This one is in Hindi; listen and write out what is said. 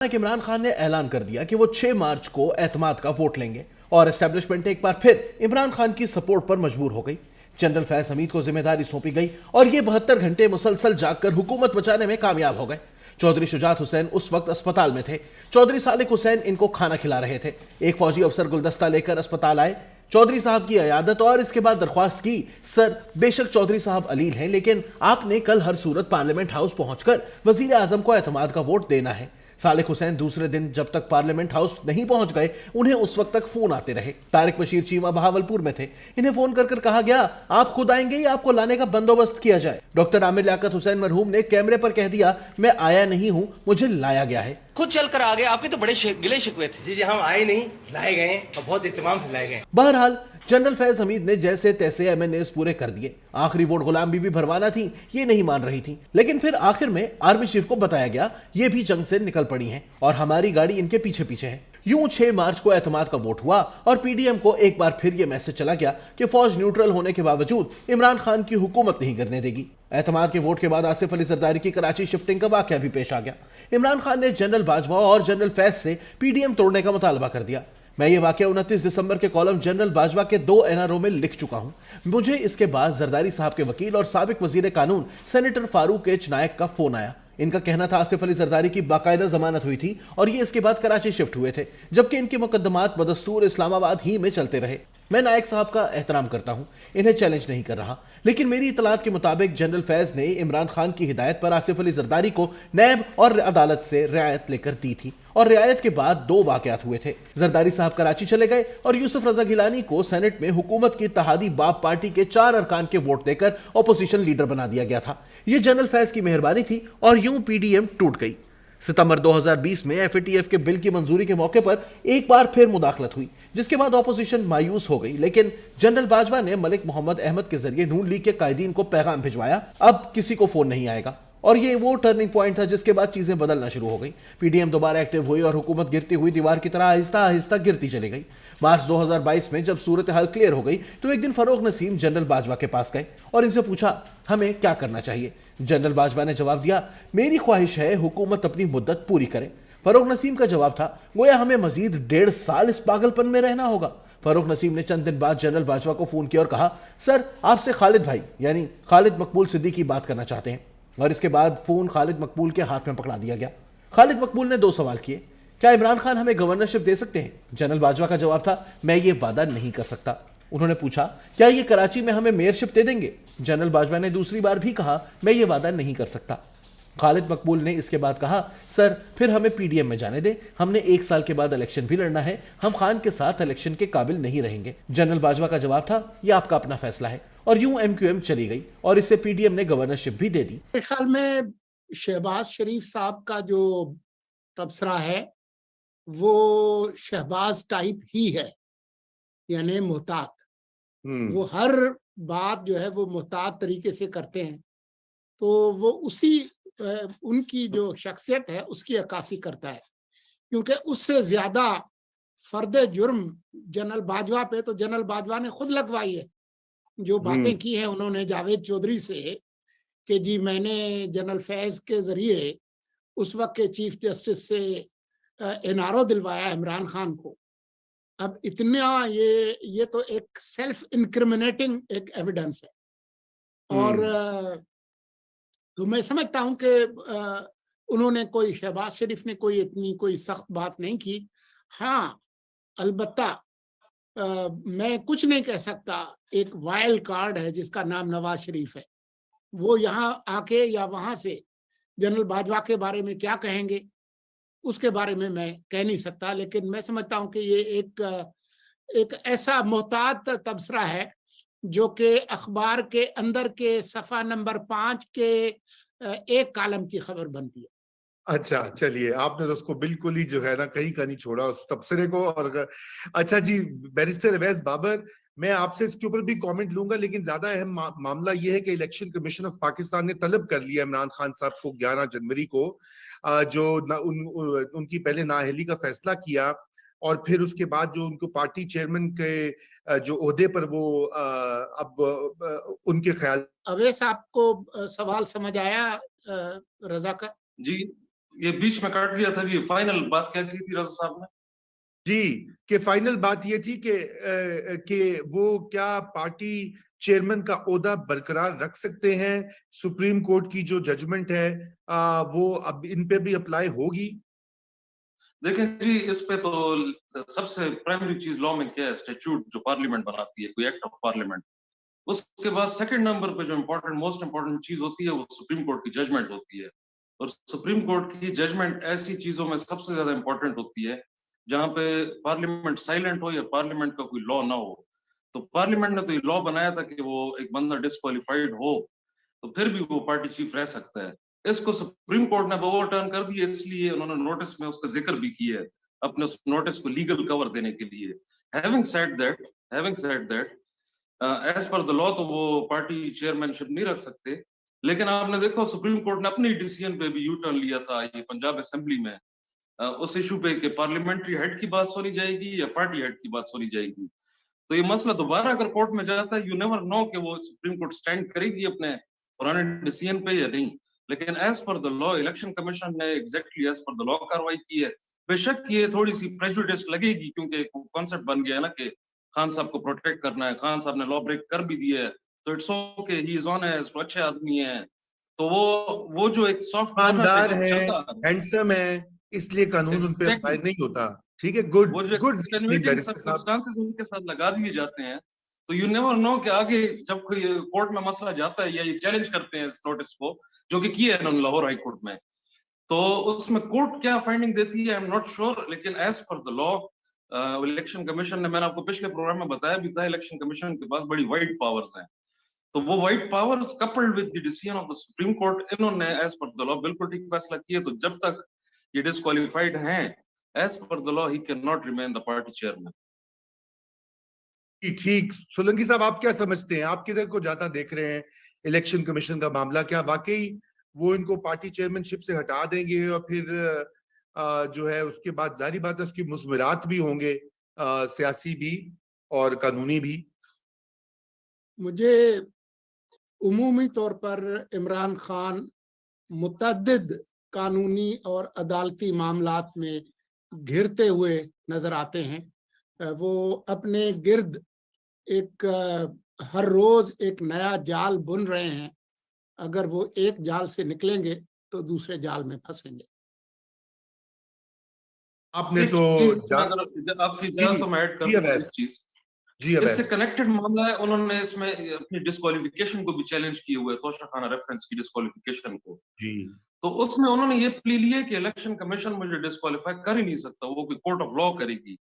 कि इमरान खान ने ऐलान कर दिया कि वो 6 मार्च को एतमाद का वोट लेंगे और एस्टेब्लिशमेंट एक बार फिर इमरान खान की सपोर्ट पर मजबूर हो गई। जनरल फैज हमीद को जिम्मेदारी सौंपी गई और ये 72 घंटे मुसलसल जागकर हुकूमत बचाने में कामयाब हो गए। चौधरी शुजात हुसैन उस वक्त अस्पताल में थे। चौधरी सालिक हुसैन इनको खाना खिला रहे थे। एक फौजी अफसर गुलदस्ता लेकर अस्पताल आए। चौधरी साहब की अयादत और इसके बाद दरख्वास्त की, सर बेशक चौधरी साहब अलील हैं, लेकिन आपने कल हर सूरत पार्लियामेंट हाउस पहुंचकर वजीर आजम को एतमाद का वोट देना है। सालिक हुसैन दूसरे दिन जब तक पार्लियामेंट हाउस नहीं पहुंच गए, उन्हें उस वक्त तक फोन आते रहे। तारिक बशीर चीमा बहावलपुर में थे। इन्हें फोन कर कहा गया, आप खुद आएंगे या आपको लाने का बंदोबस्त किया जाए। डॉक्टर आमिर लियाकत हुसैन मरहूम ने कैमरे पर कह दिया, मैं आया नहीं हूं, मुझे लाया गया है। खुद चल कर आ गए, आपके तो बड़े गिले शिकवे थे। जी हम आए नहीं, लाए गए और बहुत इत्मीनान से लाए गए। बहरहाल जनरल फैज हमीद ने जैसे तैसे एमएनएस पूरे कर दिए। आखिरी वोट गुलाम बीबी भरवाना थी, ये नहीं मान रही थी, लेकिन फिर आखिर में आर्मी चीफ को बताया गया ये भी जंग से निकल पड़ी हैं और हमारी गाड़ी इनके पीछे पीछे है। यूं 6 मार्च को एतमाद का वोट हुआ और पीडीएम को एक बार फिर यह मैसेज चला गया कि फौज न्यूट्रल होने के बावजूद इमरान खान की हुकूमत नहीं करने देगी। एतमाद के वोट के बाद आसिफ अली जरदारी की कराची शिफ्टिंग का वाकया भी पेश आ गया। इमरान खान ने जनरल बाजवा और जनरल फैज से पीडीएम तोड़ने का मुतालबा कर दिया। मैं ये वाकया 29 दिसंबर के कॉलम जनरल बाजवा के 2 एनआरओ में लिख चुका हूं। मुझे इसके बाद जरदारी साहब के वकील और साबिक वजीर कानून सेनेटर फारूक एच नायक का फोन आया। इनका कहना था आसिफ अली जरदारी की बाकायदा जमानत हुई थी और ये इसके बाद कराची शिफ्ट हुए थे, जबकि इनके मुकदमात बदस्तूर इस्लामाबाद ही में चलते रहे। मैं नायक साहब का एहतराम करता हूं, इन्हें चैलेंज नहीं कर रहा, लेकिन मेरी इतलात के मुताबिक जनरल फैज ने इमरान खान की हिदायत पर आसिफ अली जरदारी को नैब और अदालत से रियायत लेकर दी थी और रियायत के बाद 2 वाकयात हुए थे। जरदारी साहब कराची चले गए और यूसुफ रजा गिलानी को सेनेट में हुकूमत की इत्तेहादी बाप पार्टी के 4 अरकान के वोट देकर ऑपोजिशन लीडर बना दिया गया था। यह जनरल फैज की मेहरबानी थी और यूं पीडीएम टूट गई। सितंबर 2020 में एफएटीएफ के बिल की मंजूरी के मौके पर एक बार फिर मुदाखलत हुई, जिसके बाद ऑपोजिशन मायूस हो गई, लेकिन जनरल बाजवा ने मलिक मोहम्मद अहमद के जरिए नून लीग के कायदीन को पैगाम भिजवाया, अब किसी को फोन नहीं आएगा। और ये वो टर्निंग पॉइंट था जिसके बाद चीजें बदलना शुरू हो गई। पीडीएम दोबारा एक्टिव हुई और हुकूमत गिरती हुई दीवार की तरह आहिस्ता आहिस्ता गिरती चली गई। मार्च 2022 में जब सूरत हाल क्लियर हो गई तो एक दिन फरोग नसीम जनरल बाजवा के पास गए और इनसे पूछा, हमें क्या करना चाहिए। जनरल बाजवा ने जवाब दिया, मेरी ख्वाहिश है हुकूमत अपनी मुद्दत पूरी करे। फरोग नसीम का जवाब था, गोया हमें मजीद 1.5 साल इस पागलपन में रहना होगा। फरोग नसीम ने चंद दिन बाद जनरल बाजवा को फोन किया और कहा, सर आपसे खालिद भाई यानी खालिद मकबूल सिद्दीकी बात करना चाहते हैं। और इसके बाद फोन खालिद मकबूल के हाथ में पकड़ा दिया गया। खालिद मकबूल ने 2 सवाल किए, क्या इमरान खान हमें गवर्नरशिप दे सकते हैं। जनरल बाजवा का जवाब था, मैं ये वादा नहीं कर सकता। उन्होंने पूछा, क्या ये कराची में हमें मेयरशिप दे देंगे। जनरल बाजवा ने दूसरी बार भी कहा, मैं ये वादा नहीं कर सकता। खालिद मकबूल ने इसके बाद कहा, सर फिर हमें पीडीएम में जाने दें, हमने 1 साल के बाद इलेक्शन भी लड़ना है, हम खान के साथ इलेक्शन के काबिल नहीं रहेंगे। जनरल बाजवा का जवाब था, यह आपका अपना फैसला है। और यूं एमक्यूएम चली गई और इससे पीडीएम ने गवर्नरशिप भी दे दी। मेरे ख्याल में शहबाज शरीफ साहब का जो तबसरा है वो शहबाज टाइप ही है, यानी मोहतात। वो हर बात जो है वो मोहतात तरीके से करते हैं, तो वो उसी उनकी जो शख्सियत है उसकी अक्कासी करता है, क्योंकि उससे ज्यादा फर्द जुर्म जनरल बाजवा पे तो जनरल बाजवा ने खुद लगवाई है। जो बातें की हैं उन्होंने जावेद चौधरी से कि जी मैंने जनरल फैज के जरिए उस वक्त के चीफ जस्टिस से एनआरओ दिलवाया इमरान खान को। अब इतना ये तो एक सेल्फ इनक्रिमिनेटिंग एक एविडेंस है। और तो मैं समझता हूं कि उन्होंने कोई शहबाज शरीफ ने कोई इतनी कोई सख्त बात नहीं की। हाँ अलबत्ता मैं कुछ नहीं कह सकता, एक वाइल्ड कार्ड है जिसका नाम नवाज शरीफ है, वो यहाँ आके या वहां से जनरल बाजवा के बारे में क्या कहेंगे उसके बारे में मैं कह नहीं सकता, लेकिन मैं समझता हूं कि ये एक ऐसा मोहतात तबसरा है जो कि अखबार के अंदर के सफ़ा नंबर 5 के एक कालम की खबर बनती है। अच्छा चलिए, आपने तो उसको बिल्कुल ही जो है ना कहीं का नहीं छोड़ा उस तबसरे को। और अच्छा जी, बैरिस्टर अवैस बाबर, मैं आपसे इसके ऊपर भी कमेंट लूंगा, लेकिन ज्यादा अहम मामला यह है कि इलेक्शन कमीशन ऑफ पाकिस्तान ने तलब कर लिया इमरान खान साहब को 11 जनवरी को, जो उनकी पहले नाअहली का फैसला किया और फिर उसके बाद जो उनको पार्टी चेयरमैन के जो ओहदे पर वो अब उनके ख्याल। अवैस आपको सवाल समझ आया रजा का? जी ये बीच में काट दिया था, ये फाइनल बात क्या की थी रजा साहब ने? जी, कि फाइनल बात ये थी कि वो क्या पार्टी चेयरमैन का ओहदा बरकरार रख सकते हैं? सुप्रीम कोर्ट की जो जजमेंट है वो अब इन पे भी अप्लाई होगी? देखें जी, इस पे तो सबसे प्राइमरी चीज लॉ में क्या है, स्टैट्यूट जो पार्लियामेंट बनाती है, कोई एक्ट ऑफ पार्लियामेंट। उसके बाद सेकंड नंबर पे जो इम्पोर्टेंट मोस्ट इम्पोर्टेंट चीज होती है वो सुप्रीम कोर्ट की जजमेंट होती है। और सुप्रीम कोर्ट की जजमेंट ऐसी चीजों में सबसे ज्यादा इम्पोर्टेंट होती है जहां पे पार्लियामेंट साइलेंट हो या पार्लियामेंट का कोई लॉ ना हो। तो पार्लियामेंट ने तो ये लॉ बनाया था कि वो एक बंदा डिस्क्वालिफाइड हो तो फिर भी वो पार्टी चीफ रह सकता है। इसको सुप्रीम कोर्ट ने ओवरटर्न कर दिया, इसलिए उन्होंने नोटिस में उसका जिक्र भी किया है, अपने उस नोटिस को लीगल कवर देने के लिए। Having said that as per the law तो वो पार्टी चेयरमैनशिप नहीं रख सकते। लेकिन आपने देखो सुप्रीम कोर्ट ने अपनी डिसीजन पे भी यू टर्न लिया था ये पंजाब असेंबली में, उस इशू पे कि पार्लियामेंट्री हेड की बात सुनी जाएगी या पार्टी हेड की बात सुनी जाएगी। तो ये मसला दोबारा अगर कोर्ट में जाता है, यू नेवर नो कि वो सुप्रीम कोर्ट स्टैंड करेगी अपने पुराने डिसीजन पे या नहीं। लेकिन as per the law election commission ने exactly as per the law कार्रवाई की है। बेशक ये थोड़ी सी प्रेजुडिस लगेगी क्योंकि कॉन्सेप्ट बन गया है ना कि खान साहब को प्रोटेक्ट करना है, खान साहब ने लॉ ब्रेक कर भी दिया है तो it's okay, he is honest, वो अच्छे आदमी है। तो वो जो एक सॉफ्ट ईमानदार है, हैंडसम है, इसलिए कानून उन पे अप्लाई नहीं होता। ठीक है, गुड वो जो गुड सर्कमस्टांसेस उनके साथ लगा दिए जाते हैं तो यू नेवर नो कि आगे जब कोई कोर्ट में मसला जाता है या ये चैलेंज करते हैं इस नोटिस को, जो कि किया है इन्होंने लाहौर हाई कोर्ट में, तो उसमें कोर्ट क्या फाइंडिंग देती है आई एम नॉट श्योर। लेकिन as per the law election commission ने, मैंने आपको पिछले प्रोग्राम में बताया भी था, इलेक्शन कमीशन के पास बड़ी वाइड पावर्स हैं। तो वो wide powers coupled with the decision of the supreme court, इन्होंने एज पर द लॉ बिल्कुल ठीक फैसला किया। तो जब तक ये डिस्क्वालिफाइड हैं as per the law he can not remain the party chairman. ठीक, सोलंकी साहब आप क्या समझते हैं? आप किधर को जाता देख रहे हैं इलेक्शन कमीशन का मामला? क्या वाकई वो इनको पार्टी चेयरमैनशिप से हटा देंगे और फिर जो है उसके बाद जारी बात है उसकी मुज़मरात भी होंगे, सियासी भी और कानूनी भी? मुझे उमूमी तौर पर इमरान खान मुतअद्दिद कानूनी और अदालती मामलात में घिरते हुए नजर आते हैं। वो अपने गिर्द एक हर रोज एक नया जाल बुन रहे हैं। अगर वो एक जाल से निकलेंगे तो दूसरे जाल में फंसेंगे। आपने तो आपकी इजाजत तो मैं ऐड कर दूं एक चीज, इससे कनेक्टेड मामला है। उन्होंने इसमें अपनी डिस्क्वालिफिकेशन को भी चैलेंज किए हुए, तोशा खाना रेफरेंस की डिस्क्वालिफिकेशन को जी। तो उसमें उन्होंने ये प्ली लिया कि इलेक्शन कमीशन मुझे डिस्क्वालीफाई कर ही नहीं सकता, वो कोई कोर्ट ऑफ लॉ करेगी।